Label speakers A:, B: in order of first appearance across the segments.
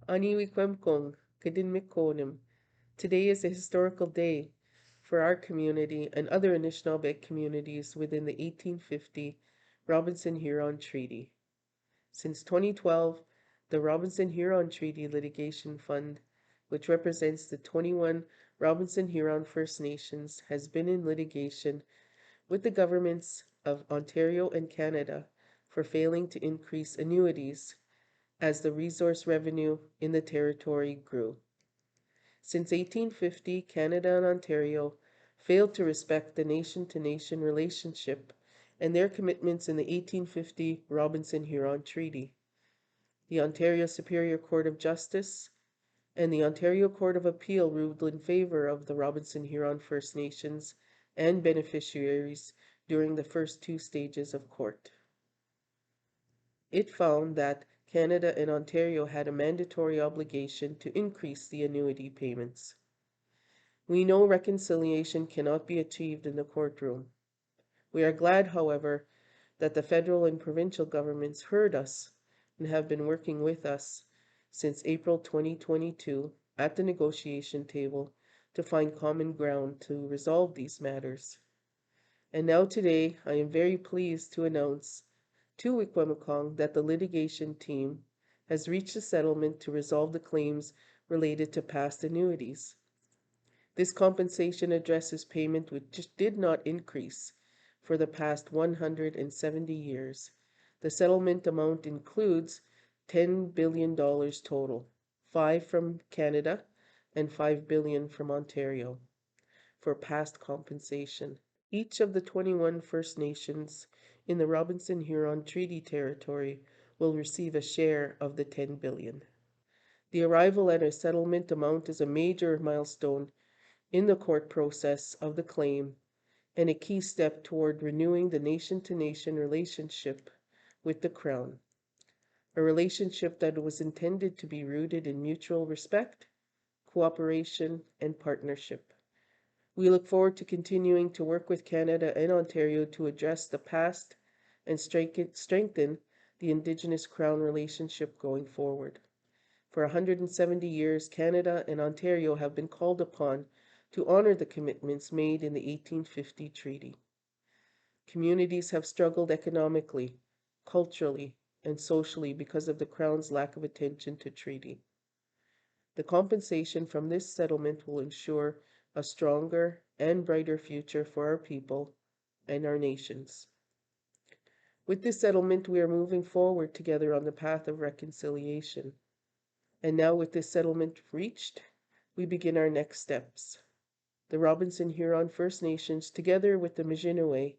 A: Ani Wiikwemkoong, Kadinmikonim. Today is a historical day for our community and other Anishinaabe communities within the 1850 Robinson Huron Treaty. Since 2012, the Robinson Huron Treaty Litigation Fund, which represents the 21 Robinson Huron First Nations, has been in litigation with the governments of Ontario and Canada for failing to increase annuities as the resource revenue in the territory grew. Since 1850, Canada and Ontario failed to respect the nation-to-nation relationship and their commitments in the 1850 Robinson Huron Treaty. The Ontario Superior Court of Justice and the Ontario Court of Appeal ruled in favor of the Robinson Huron First Nations and beneficiaries during the first two stages of court. It found that Canada and Ontario had a mandatory obligation to increase the annuity payments. We know reconciliation cannot be achieved in the courtroom. We are glad, however, that the federal and provincial governments heard us and have been working with us since April 2022 at the negotiation table to find common ground to resolve these matters. And now today, I am very pleased to announce to Wiikwemkoong that the litigation team has reached a settlement to resolve the claims related to past annuities. This compensation addresses payment which did not increase for the past 170 years. The settlement amount includes $10 billion total, 5 from Canada and 5 billion from Ontario for past compensation. Each of the 21 First Nations in the Robinson Huron Treaty Territory will receive a share of the 10 billion. The arrival at a settlement amount is a major milestone in the court process of the claim and a key step toward renewing the nation-to-nation relationship with the Crown, a relationship that was intended to be rooted in mutual respect, cooperation, and partnership. We look forward to continuing to work with Canada and Ontario to address the past and strengthen the Indigenous Crown relationship going forward. For 170 years, Canada and Ontario have been called upon to honor the commitments made in the 1850 treaty. Communities have struggled economically, culturally, and socially because of the Crown's lack of attention to treaty. The compensation from this settlement will ensure a stronger and brighter future for our people and our nations. With this settlement, we are moving forward together on the path of reconciliation. And now, with this settlement reached, we begin our next steps. The Robinson Huron First Nations, together with the Miikwemkoong,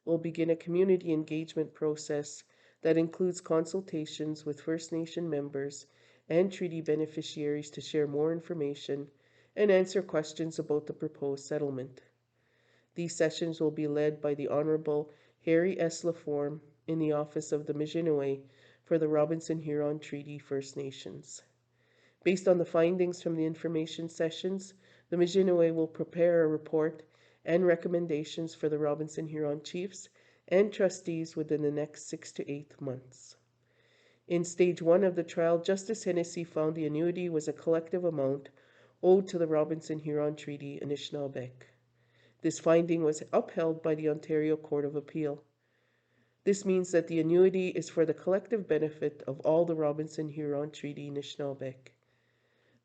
A: will begin a community engagement process that includes consultations with First Nation members and treaty beneficiaries to share more information and answer questions about the proposed settlement. These sessions will be led by the Honorable Harry S. Laforme in the Office of the Miikwemkoong for the Robinson Huron Treaty First Nations. Based on the findings from the information sessions, the Miikwemkoong will prepare a report and recommendations for the Robinson Huron chiefs and trustees within the next 6 to 8 months. In stage 1 of the trial, Justice Hennessy found the annuity was a collective amount owed to the Robinson Huron Treaty Anishinaabe. This finding was upheld by the Ontario Court of Appeal. This means that the annuity is for the collective benefit of all the Robinson Huron Treaty Anishinaabe.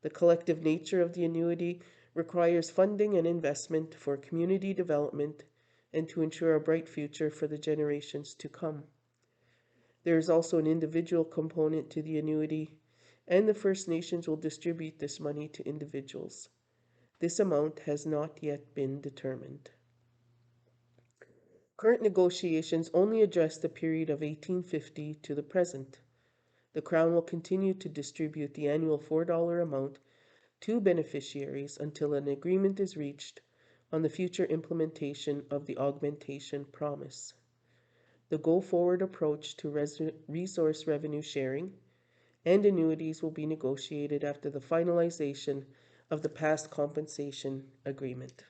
A: The collective nature of the annuity requires funding and investment for community development and to ensure a bright future for the generations to come. There is also an individual component to the annuity, and the First Nations will distribute this money to individuals. This amount has not yet been determined. Current negotiations only address the period of 1850 to the present. The Crown will continue to distribute the annual $4 amount to beneficiaries until an agreement is reached on the future implementation of the augmentation promise. The go-forward approach to resource revenue sharing and annuities will be negotiated after the finalization of the past compensation agreement.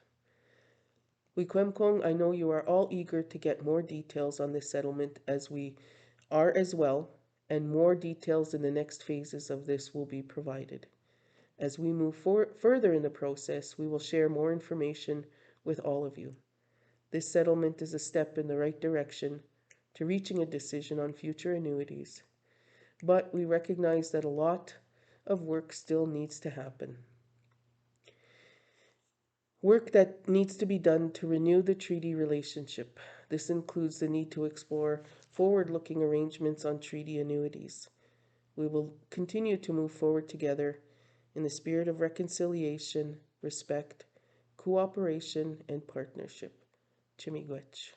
A: Wiikwemkoong, I know you are all eager to get more details on this settlement as we are as well, and more details in the next phases of this will be provided. As we move further in the process, we will share more information with all of you. This settlement is a step in the right direction to reaching a decision on future annuities, but we recognize that a lot of work still needs to happen. Work that needs to be done to renew the treaty relationship. This includes the need to explore forward-looking arrangements on treaty annuities. We will continue to move forward together in the spirit of reconciliation, respect, cooperation, and partnership. Chimigwech.